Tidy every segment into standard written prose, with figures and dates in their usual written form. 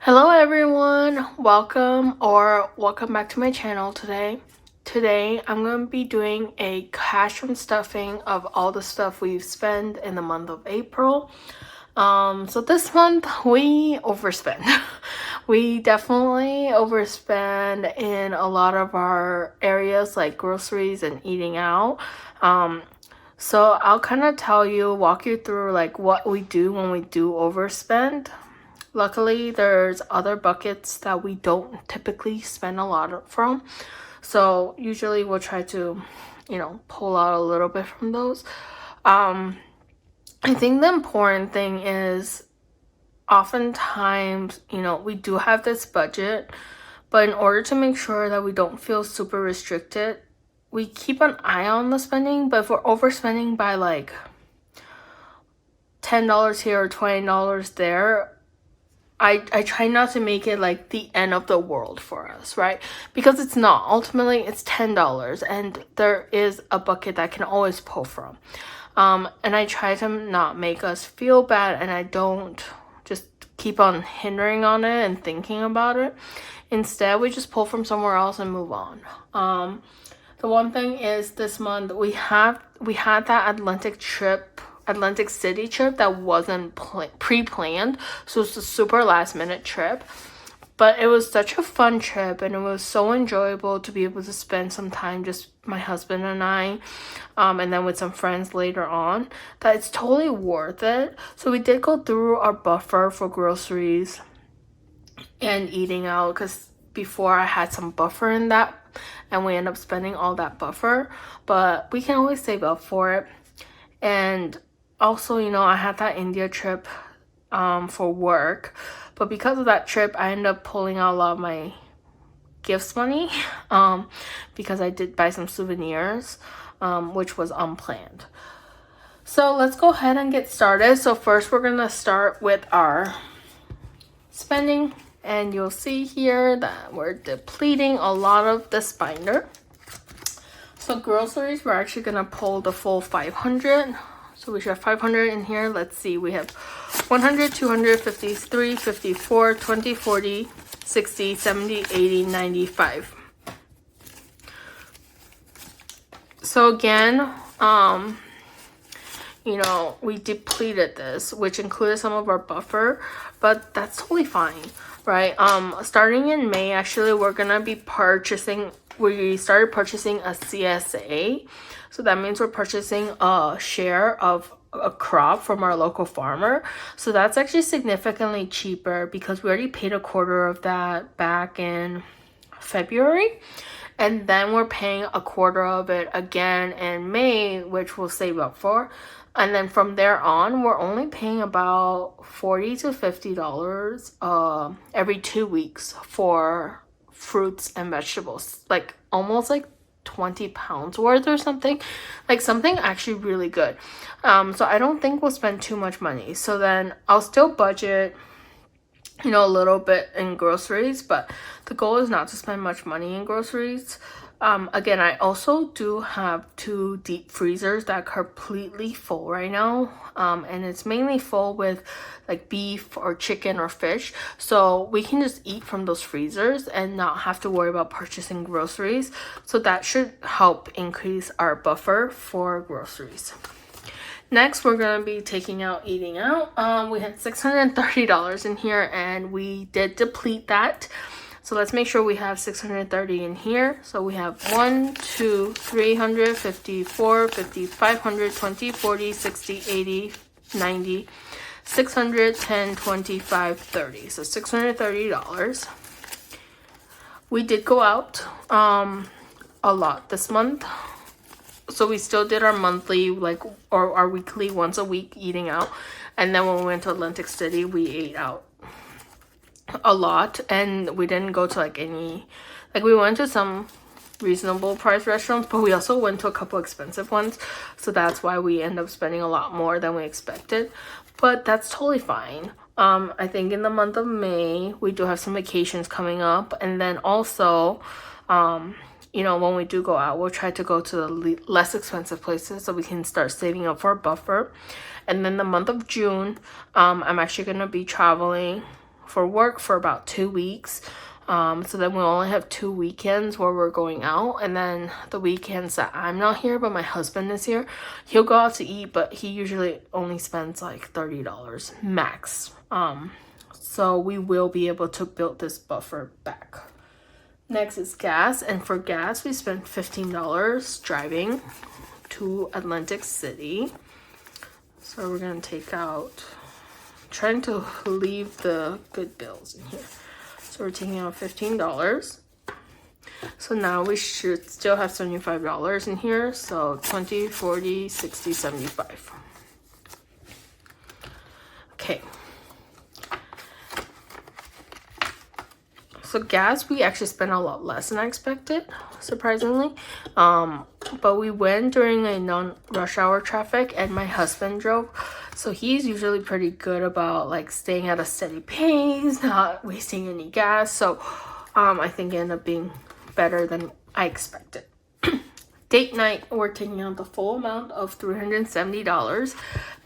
Hello everyone, welcome back to my channel today. Today I'm going to be doing a cash and stuffing of all the stuff we've spent in the month of April. So this month we overspent. We definitely overspend in a lot of our areas like groceries and eating out. So I'll kind of walk you through like what we do when we do overspend. Luckily, there's other buckets that we don't typically spend a lot from. So usually we'll try to, pull out a little bit from those. I think the important thing is oftentimes, we do have this budget, but in order to make sure that we don't feel super restricted, we keep an eye on the spending. But if we're overspending by like $10 here or $20 there, I try not to make it like the end of the world for us, right? Because it's not. Ultimately, it's $10 and there is a bucket that can always pull from. And I try to not make us feel bad, and I don't just keep on hindering on it and thinking about it. Instead, we just pull from somewhere else and move on. The one thing is this month we had that Atlantic City trip that wasn't pre-planned, so it's a super last minute trip, but it was such a fun trip and it was so enjoyable to be able to spend some time, just my husband and I, and then with some friends later on, that it's totally worth it. So we did go through our buffer for groceries and eating out, because before I had some buffer in that and we end up spending all that buffer, but we can always save up for it. And also, I had that India trip for work, but because of that trip, I ended up pulling out a lot of my gifts money because I did buy some souvenirs, which was unplanned. So let's go ahead and get started. So first, we're gonna start with our spending, and you'll see here that we're depleting a lot of this binder. So groceries, we're actually gonna pull the full 500. So we should have 500 in here. Let's see, we have 100, 200, 53, 54, 20, 40, 60, 70, 80, 95. So again, we depleted this, which included some of our buffer, but that's totally fine, right? Starting in May, actually, we started purchasing a CSA. So that means we're purchasing a share of a crop from our local farmer. So that's actually significantly cheaper because we already paid a quarter of that back in February. And then we're paying a quarter of it again in May, which we'll save up for. And then from there on, we're only paying about $40 to $50 every 2 weeks for fruits and vegetables, like almost like 20 pounds worth or something, like something actually really good. So I don't think we'll spend too much money. So then I'll still budget, a little bit in groceries, but the goal is not to spend much money in groceries. Again, I also do have 2 deep freezers that are completely full right now. And it's mainly full with like beef or chicken or fish. So we can just eat from those freezers and not have to worry about purchasing groceries. So that should help increase our buffer for groceries. Next, we're going to be taking out eating out. We had $630 in here and we did deplete that. So let's make sure we have 630 in here. So we have 1, 2, 300, 54, 50, 500, 20, 40, 60, 80, 90, 600, 10, 25, 30. So $630. We did go out a lot this month. So we still did our monthly, or our weekly, once a week eating out. And then when we went to Atlantic City, we ate out a lot, and we didn't go to we went to some reasonable price restaurants, but we also went to a couple expensive ones, so that's why we end up spending a lot more than we expected, but that's totally fine. I think in the month of May we do have some vacations coming up, and then also when we do go out, we'll try to go to the less expensive places so we can start saving up for a buffer. And then the month of June, I'm actually going to be traveling for work for about 2 weeks. So then we only have 2 weekends where we're going out, and then the weekends that I'm not here but my husband is here, he'll go out to eat, but he usually only spends like $30 max. So we will be able to build this buffer back. Next is gas, and for gas we spent $15 driving to Atlantic City. So we're gonna take out, trying to leave the good bills in here. So we're taking out $15. So now we should still have $75 in here. So 20, 40, 60, 75. Okay. So gas, we actually spent a lot less than I expected, surprisingly. But we went during a non-rush hour traffic, and my husband drove. So he's usually pretty good about like staying at a steady pace, not wasting any gas. So I think it ended up being better than I expected. Date night, we're taking out the full amount of $370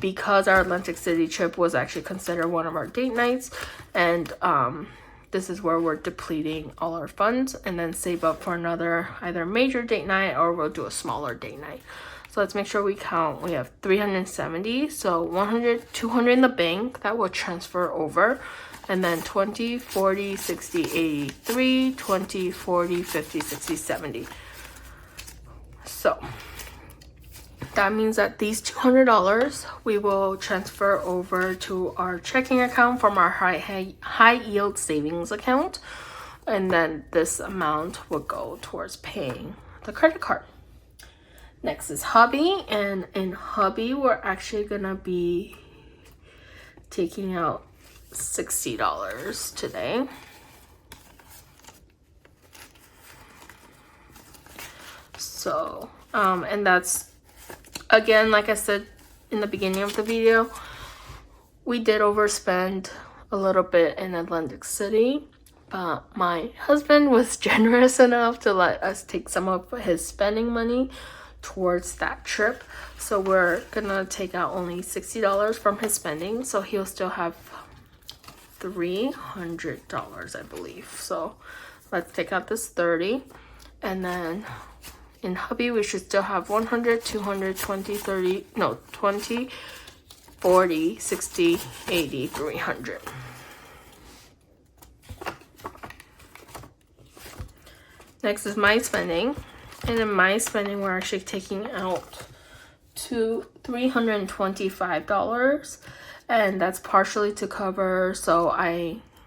because our Atlantic City trip was actually considered one of our date nights. And this is where we're depleting all our funds and then save up for another either major date night or we'll do a smaller date night. So let's make sure we count. We have 370, so 100, 200 in the bank that will transfer over, and then 20, 40, 60, 80, 3, 20, 40, 50, 60, 70. So that means that these $200 we will transfer over to our checking account from our high yield savings account, and then this amount will go towards paying the credit card. Next is hubby, and in hubby we're actually gonna be taking out $60 today. So and that's, again, like I said in the beginning of the video, we did overspend a little bit in Atlantic City, but my husband was generous enough to let us take some of his spending money towards that trip. So we're gonna take out only $60 from his spending, so he'll still have $300, I believe. So let's take out this 30, and then in hubby we should still have 100, 200, 20, 30, no, 20, 40, 60, 80, 300. Next is my spending. And in my spending, we're actually taking out $325, and that's partially to cover. So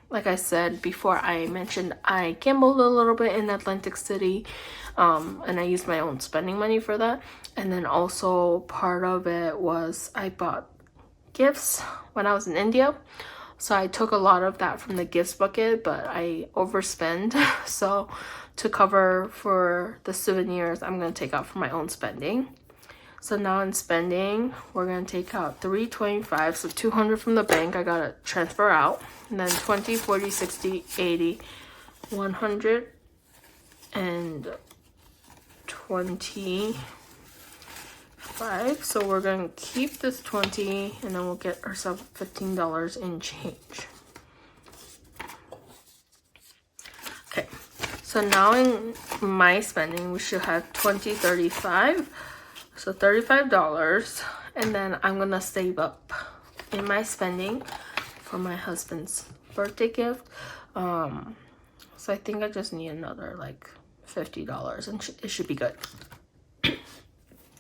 like I said before, I mentioned I gambled a little bit in Atlantic City, and I used my own spending money for that. And then also part of it was I bought gifts when I was in India. So I took a lot of that from the gifts bucket, but I overspend. So to cover for the souvenirs, I'm going to take out from my own spending. So now in spending, we're going to take out $325. So 200 from the bank, I got to transfer out. And then 20, 40, 60, 80, 100, and 25. So we're going to keep this 20, and then we'll get ourselves $15 in change. Okay, so now in my spending, we should have 20, 35. So $35, and then I'm going to save up in my spending for my husband's birthday gift. So I think I just need another like $50, and it should be good.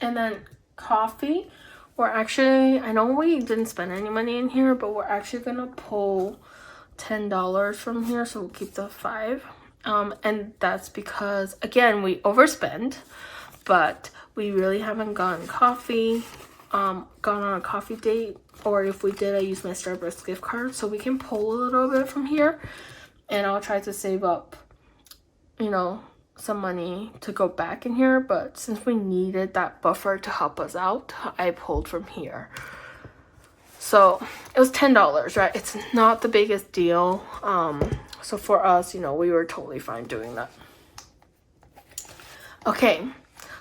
And then coffee, we're actually, I know we didn't spend any money in here, but we're actually gonna pull $10 from here, so we'll keep the 5. And that's because, again, we overspend, but we really haven't gone on a coffee date, or if we did, I use my Starbucks gift card, so we can pull a little bit from here, and I'll try to save up, you know, some money to go back in here. But since we needed that buffer to help us out, I pulled from here. So it was $10, right? It's not the biggest deal. So for us, you know, we were totally fine doing that. Okay,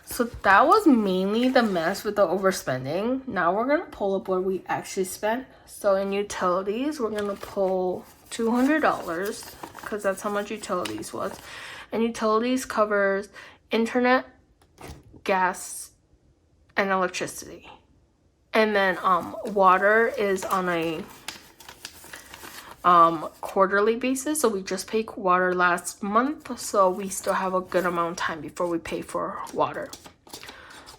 so that was mainly the mess with the overspending. Now we're gonna pull up what we actually spent. So in utilities, we're gonna pull $200 because that's how much utilities was. And utilities covers internet, gas, and electricity. And then water is on a quarterly basis, so we just paid water last month, so we still have a good amount of time before we pay for water.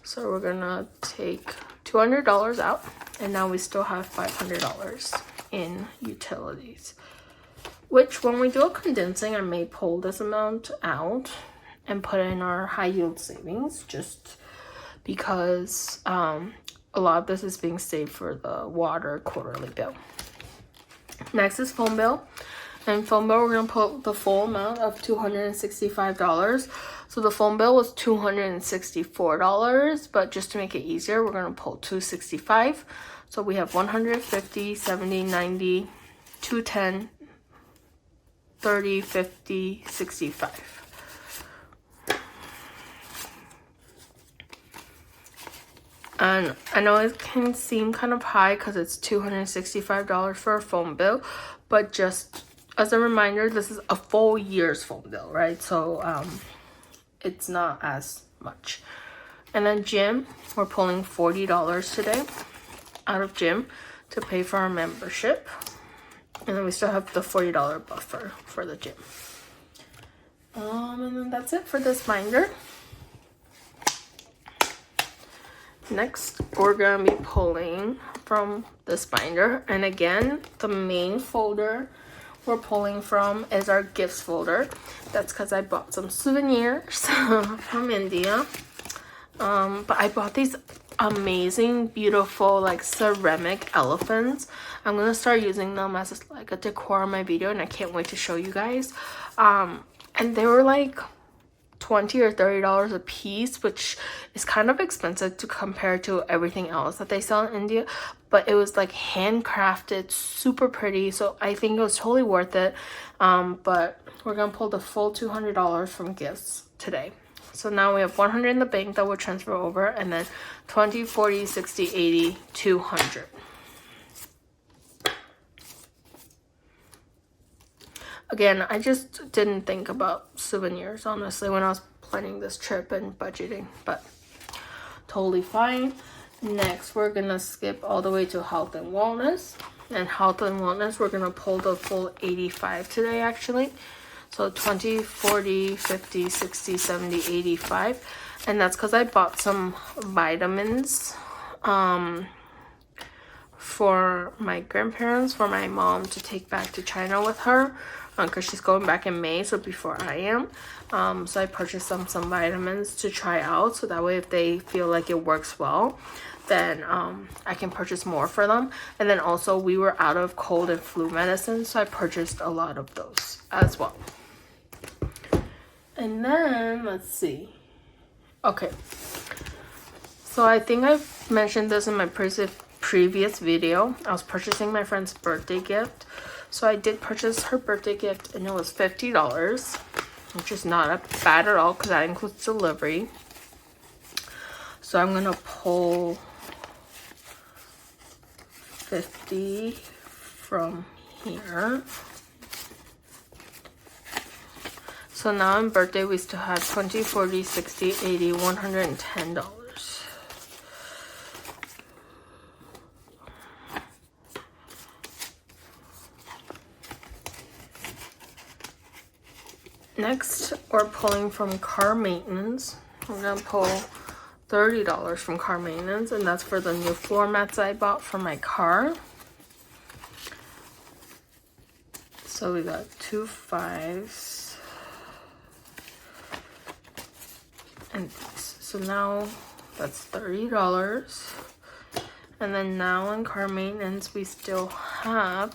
So we're gonna take $200 out, and now we still have $500 in utilities, which when we do a condensing, I may pull this amount out and put in our high yield savings, just because a lot of this is being saved for the water quarterly bill. Next is phone bill. And phone bill, we're going to put the full amount of $265. So the phone bill was $264, but just to make it easier, we're going to pull $265. So we have $150, $70, $90, $210, $30, $50, $65. And I know it can seem kind of high because it's $265 for a phone bill, but just as a reminder, this is a full year's phone bill, right? So it's not as much. And then gym, we're pulling $40 today out of gym to pay for our membership. And then we still have the $40 buffer for the gym. And then that's it for this binder. Next, we're gonna be pulling from this binder, and again, the main folder we're pulling from is our gifts folder. That's because I bought some souvenirs from India. But I bought these amazing, beautiful, like ceramic elephants. I'm gonna start using them as like a decor on my video, and I can't wait to show you guys. And they were like $20 or $30 a piece, which is kind of expensive to compare to everything else that they sell in India, but it was like handcrafted, super pretty, so I think it was totally worth it. But we're gonna pull the full $200 from gifts today. So now we have $100 in the bank that will transfer over, and then $20, $40, $60, $80, $200. Again, I just didn't think about souvenirs, honestly, when I was planning this trip and budgeting, but totally fine. Next, we're gonna skip all the way to health and wellness. And health and wellness, we're gonna pull the full 85 today, actually. So 20, 40, 50, 60, 70, 85. And that's because I bought some vitamins for my grandparents, for my mom to take back to China with her, because she's going back in May, so before I am. So I purchased some vitamins to try out, so that way if they feel like it works well, then I can purchase more for them. And then also we were out of cold and flu medicine, so I purchased a lot of those as well. And then let's see. Okay, so I think I've mentioned this in my previous video. I was purchasing my friend's birthday gift. So I did purchase her birthday gift, and it was $50, which is not bad at all because that includes delivery. So I'm gonna pull 50 from here. So now on birthday we still have 20, 40, 60, 80, $110. Next, we're pulling from car maintenance. We're gonna pull $30 from car maintenance, and that's for the new floor mats I bought for my car. So we got 2 5s and these. So now that's $30. And then now in car maintenance we still have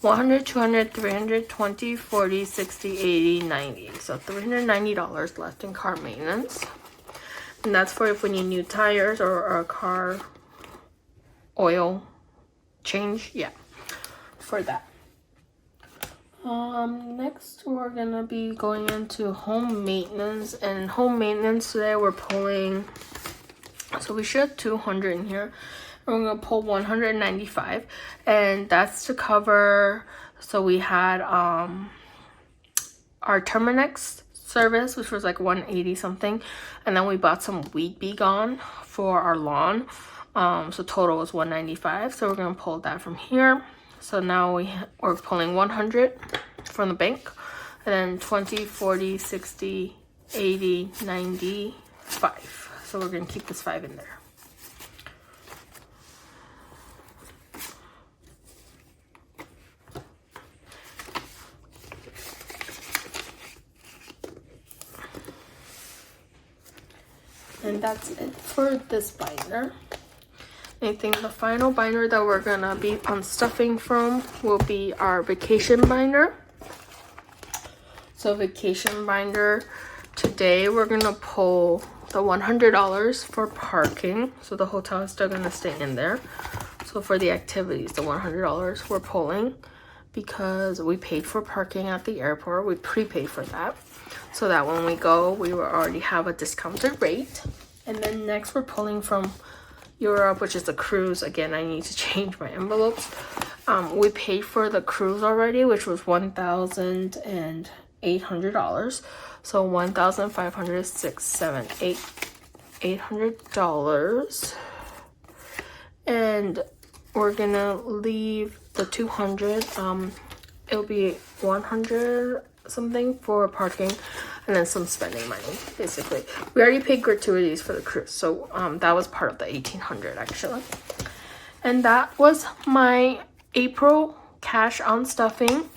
100, 200, 300, 20, 40, 60, 80, 90. So $390 left in car maintenance. And that's for if we need new tires or a car oil change. Yeah, for that. Next we're gonna be going into home maintenance. And home maintenance today we're pulling, so we should have 200 in here. we're gonna pull 195, and that's to cover. So we had our Terminex service, which was like 180 something, and then we bought some Wheat Bee Gone for our lawn. So total was 195. So we're gonna pull that from here. So now we're pulling 100 from the bank, and then 20, 40, 60, 80, 95. So we're gonna keep this 5 in there. And that's it for this binder. I think the final binder that we're gonna be unstuffing from will be our vacation binder. So vacation binder, today we're gonna pull the $100 for parking. So the hotel is still gonna stay in there. So for the activities, the $100 we're pulling because we paid for parking at the airport. We prepaid for that, so that when we go, we will already have a discounted rate. And then next we're pulling from Europe, which is a cruise. Again, I need to change my envelopes. We paid for the cruise already, which was $1,800. So $1,500, $600, $700, $800. And we're gonna leave the 200. It'll be 100 something for parking, and then some spending money. Basically, we already paid gratuities for the cruise, so that was part of the 1,800 actually. And that was my April cash on stuffing.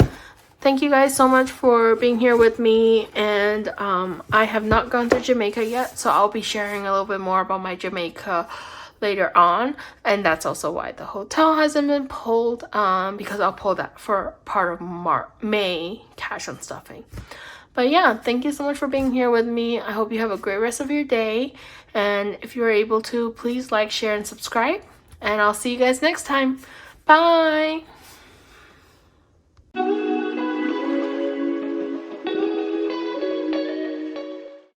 Thank you guys so much for being here with me. And I have not gone to Jamaica yet, so I'll be sharing a little bit more about my Jamaica later on. And that's also why the hotel hasn't been pulled, because I'll pull that for part of May cash on stuffing. But yeah, thank you so much for being here with me. I hope you have a great rest of your day, and if you're able to, please like, share, and subscribe, and I'll see you guys next time. Bye.